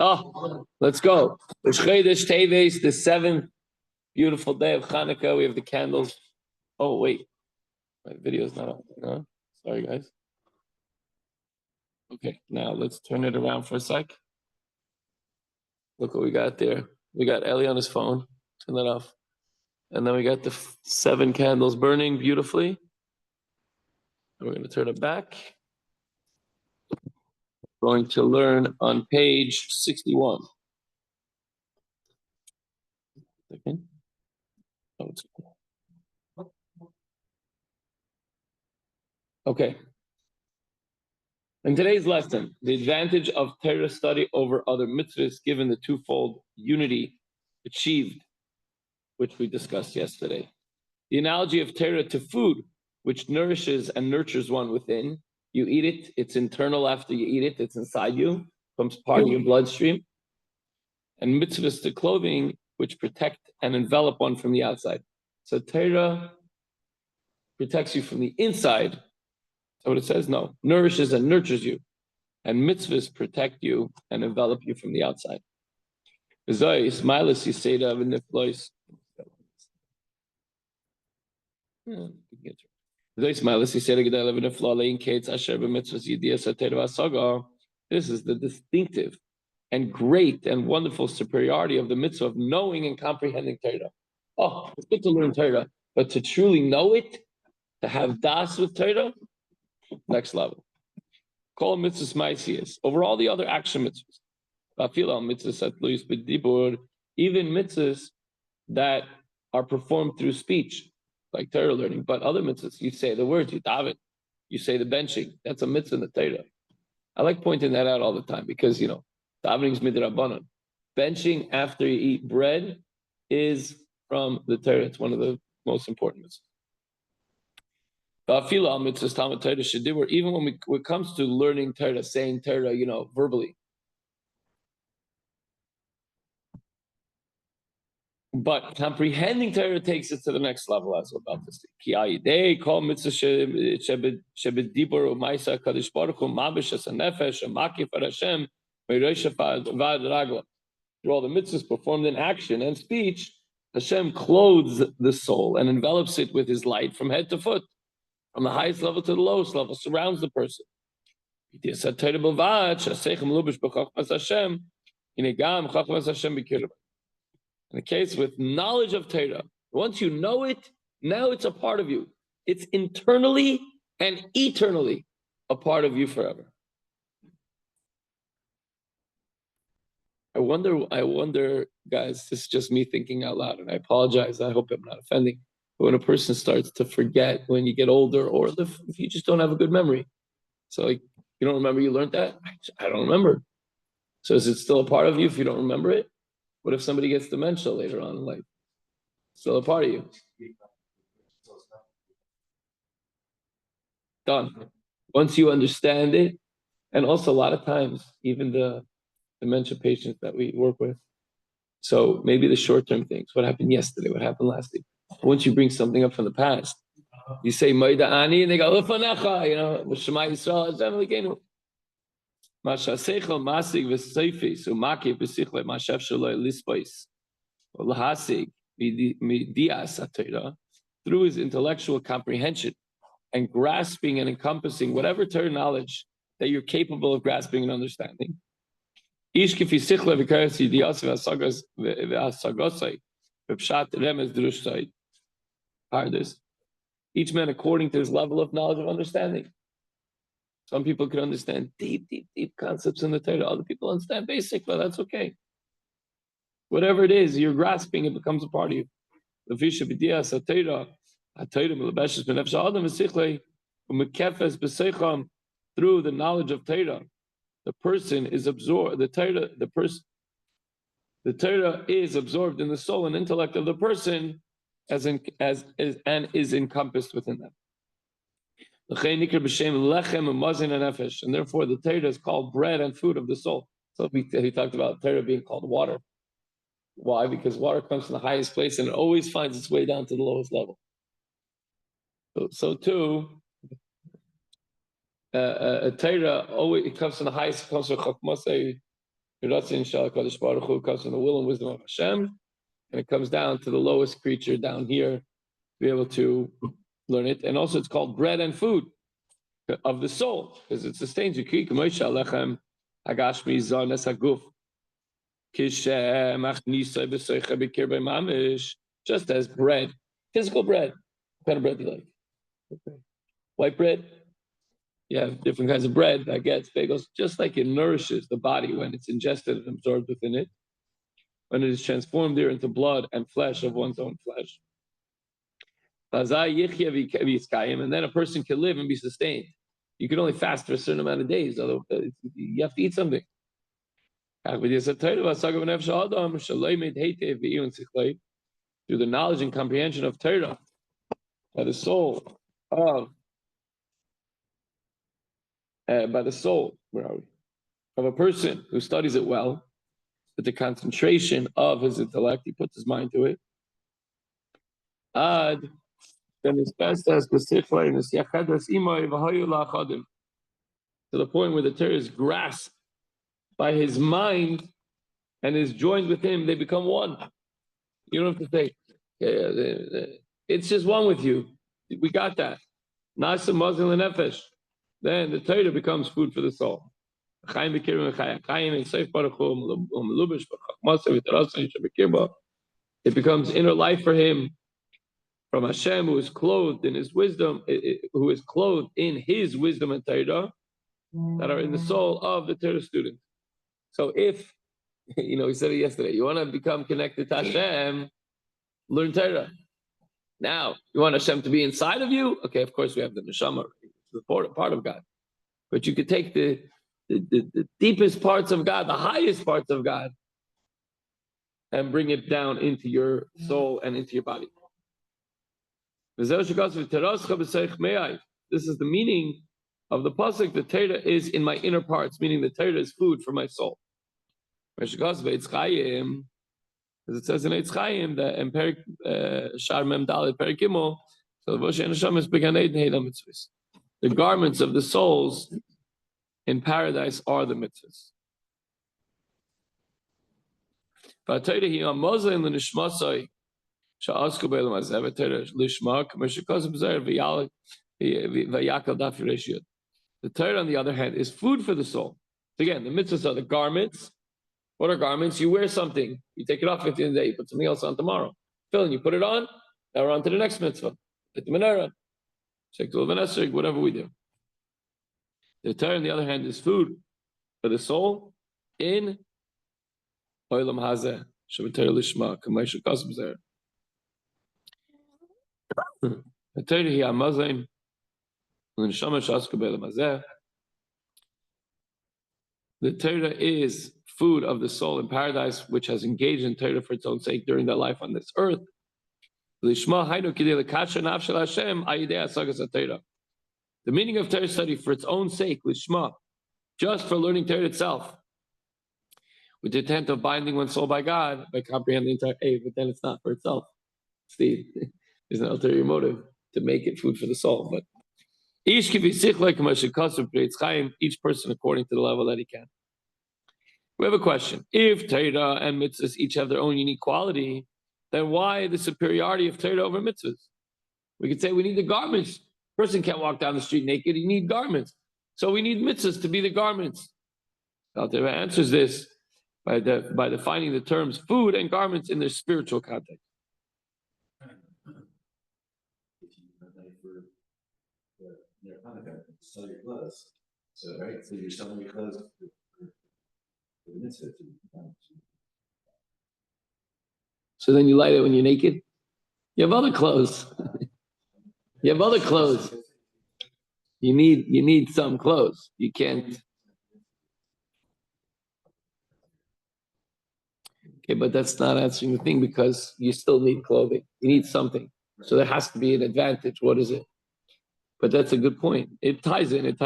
Oh, let's go. Rosh Chodesh Teves, the 7th beautiful day of Chanukah. We have the candles. Oh, wait. My video's not on. No? Sorry, guys. Okay, now let's turn it around for a sec. Look what we got there. We got Ellie on his phone. Turn that off. And then we got the 7 candles burning beautifully. And we're going to turn it back. Going to learn on page 61. Second. Oh, it's okay. In today's lesson, the advantage of Torah study over other mitzvahs, given the twofold unity achieved, which we discussed yesterday. The analogy of Torah to food, which nourishes and nurtures one within. You eat it, it's internal after you eat it, it's inside you, becomes part of your bloodstream. And mitzvahs to clothing, which protect and envelop one from the outside. So Torah protects you from the inside. That's what it says? No. Nourishes and nurtures you. And mitzvahs protect you and envelop you from the outside. This is the distinctive and great and wonderful superiority of the mitzvah of knowing and comprehending Torah. Oh, it's good to learn Torah, but to truly know it, to have das with Torah, next level. Call mitzvahs ma'asiyos over all the other action mitzvahs. Even mitzvahs that are performed through speech, like Torah learning, but other mitzvahs, you say the words, you daven, you say the benching. That's a mitzvah in the Torah. I like pointing that out all the time because, davening is midrabanan. Benching after you eat bread is from the Torah. It's one of the most important mitzvahs. Even when it comes to learning Torah, saying Torah, verbally. But comprehending Torah takes it to the next level, as we're about to see. They call mitzvah shebedibur u'maisa kadosh baruch hu mabish as a nefesh makif ad Hashem me'reisha vad ragla. Through all the mitzvahs performed in action and speech, Hashem clothes the soul and envelops it with His light from head to foot, from the highest level to the lowest level, surrounds the person. In the case with knowledge of Torah, once you know it, now it's a part of you. It's internally and eternally a part of you forever. I wonder, guys, this is just me thinking out loud, and I apologize. I hope I'm not offending. But when a person starts to forget when you get older, or if you just don't have a good memory. So you don't remember you learned that? I don't remember. So is it still a part of you if you don't remember it? What if somebody gets dementia later on in life? Still a part of you. Done. Once you understand it, and also a lot of times, even the dementia patients that we work with, so maybe the short-term things, what happened yesterday, what happened last week. Once you bring something up from the past, you say, Maida Ani, and they go, Ufanecha, Shema Yisrael, Hashem Elokeinu. Masha seichel masig v'seifis u'makif b'sichle mashef shaloi lispais u'lahasig midias atayra, through his intellectual comprehension and grasping and encompassing whatever Torah knowledge that you're capable of grasping and understanding. Ish kifi sichle v'kares yidias v'asagosai v'pshat remez drushtai. Pardes. Each man according to his level of knowledge of understanding. Some people can understand deep concepts in the Torah. Other people understand basic, but that's okay. Whatever it is, you're grasping, it becomes a part of you. Through the knowledge of Torah, the person is absorbed. The Torah is absorbed in the soul and intellect of the person, and is encompassed within them. And therefore the Torah is called bread and food of the soul. So he talked about Torah being called water. Why? Because water comes from the highest place and it always finds its way down to the lowest level. So too, Torah always, it comes from the highest, it comes from Chokmasei, Ratzin Shal Kadosh Baruch Hu comes from the will and wisdom of Hashem, and it comes down to the lowest creature down here to be able to learn it. And also, it's called bread and food of the soul because it sustains you. Just as bread, physical bread. What kind of bread do you like? Okay. White bread. You have different kinds of bread, baguettes, bagels, just like it nourishes the body when it's ingested and absorbed within it, when it is transformed there into blood and flesh of one's own flesh. And then a person can live and be sustained. You can only fast for a certain amount of days, although you have to eat something. Through the knowledge and comprehension of Torah by the soul of where are we? Of a person who studies it well, with the concentration of his intellect, he puts his mind to it. Then his best as to the point where the Torah is grasped by his mind and is joined with him, they become one. You don't have to say, it's just one with you. We got that. Nasa Muslim and Nefesh. Then the Torah becomes food for the soul. It becomes inner life for him from Hashem, who is clothed in his wisdom, who is clothed in his wisdom and Torah that are in the soul of the Torah student. So if, we said it yesterday, you want to become connected to Hashem, learn Torah. Now, you want Hashem to be inside of you? Okay, of course we have the neshama, the part of God. But you could take the deepest parts of God, the highest parts of God, and bring it down into your soul and into your body. This is the meaning of the pasuk. The Torah is in my inner parts, meaning the Torah is food for my soul. As it says in Eitz Chaim, the Shar Mem Dalet Perik Gimel, so the garments of the souls in paradise are the mitzvahs. The Torah, on the other hand, is food for the soul. So again, the mitzvahs are the garments. What are garments? You wear something, you take it off at the end of the day, you put something else on tomorrow. Fill in, you put it on, now we're on to the next mitzvah. Hit the menorah, whatever we do. The Torah, on the other hand, is food for the soul in Olam Hazeh. The Torah here, Amazon, the Torah is food of the soul in paradise, which has engaged in Torah for its own sake during their life on this earth. The meaning of Torah study for its own sake, lishma, just for learning Torah itself, with the intent of binding one's soul by God, by comprehending the entire, but then it's not for itself. Steve, there's an ulterior motive to make it food for the soul. But each person according to the level that he can. We have a question. If Torah and mitzvahs each have their own unique quality, then why the superiority of Torah over mitzvahs? We could say we need the garments. A person can't walk down the street naked. You need garments. So we need mitzvahs to be the garments. Alter Rebbe answers this by defining the terms food and garments in their spiritual context. Your Chanukah, sell your clothes. So, right, so you're selling your clothes for the mitzvah. So then you light it when you're naked? You have other clothes. You have other clothes. You need some clothes. You can't. Okay, but that's not answering the thing because you still need clothing. You need something. So there has to be an advantage. What is it? But that's a good point. It ties in.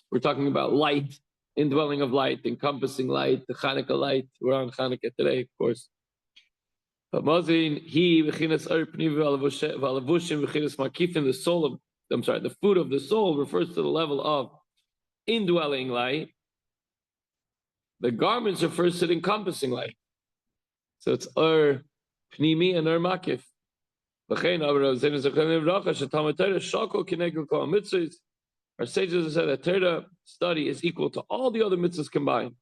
We're talking about light, indwelling of light, encompassing light, the Chanukah light. We're on Chanukah today, of course. But Mazin, the food of the soul refers to the level of indwelling light The garments are first to encompassing light. So it's pnimi and makif. Our sages have said that Torah study is equal to all the other mitzvahs combined.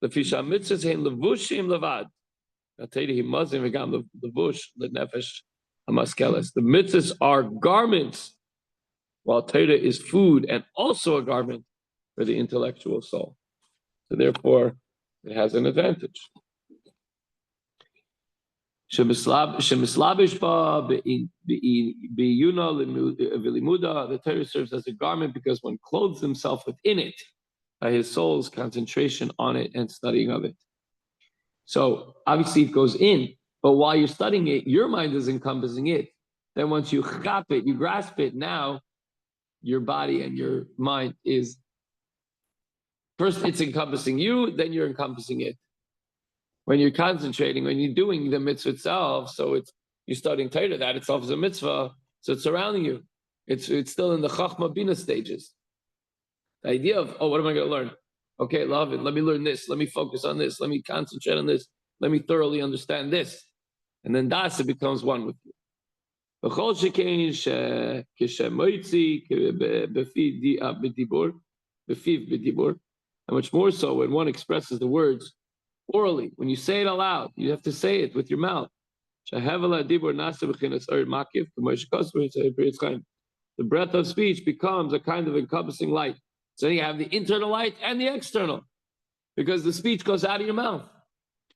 The fisha mitzvahs hein levushim levad. The mitzvahs are garments, while Torah is food and also a garment for the intellectual soul. So therefore, it has an advantage. The Torah serves as a garment because one clothes himself within it by his soul's concentration on it and studying of it. So obviously it goes in, but while you're studying it, your mind is encompassing it. Then once you chap it, you grasp it, now your body and your mind is, first it's encompassing you, then you're encompassing it. When you're concentrating, when you're doing the mitzvah itself, so you're studying Torah, that itself is a mitzvah, so it's surrounding you. It's still in the Chachma Bina stages. The idea of, what am I going to learn? Okay, love it. Let me learn this. Let me focus on this. Let me concentrate on this. Let me thoroughly understand this. And then it becomes one with you. And much more so when one expresses the words orally. When you say it aloud, you have to say it with your mouth. The breath of speech becomes a kind of encompassing light. So you have the internal light and the external, because the speech goes out of your mouth.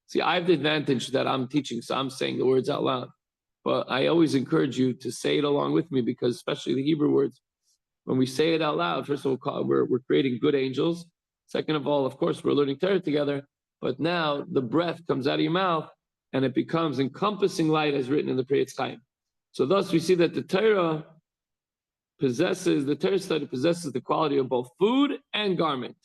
See, I have the advantage that I'm teaching, so I'm saying the words out loud. But I always encourage you to say it along with me, because especially the Hebrew words, when we say it out loud, first of all, we're creating good angels. Second of all, of course, we're learning Torah together. But now the breath comes out of your mouth, and it becomes encompassing light, as written in the Priyetz Chaim. So thus we see that the Torah study possesses the quality of both food and garment,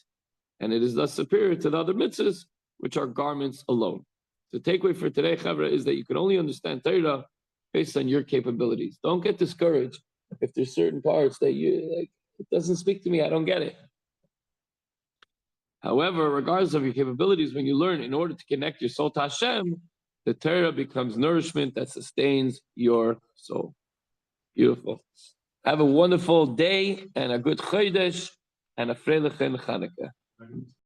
and it is thus superior to the other mitzvahs, which are garments alone. The takeaway for today, Chavra, is that you can only understand Torah based on your capabilities. Don't get discouraged if there's certain parts that you like, it doesn't speak to me, I don't get it. However, regardless of your capabilities, when you learn in order to connect your soul to Hashem, the Torah becomes nourishment that sustains your soul. Beautiful. Have a wonderful day and a good Chodesh and a freilichen Chanukah.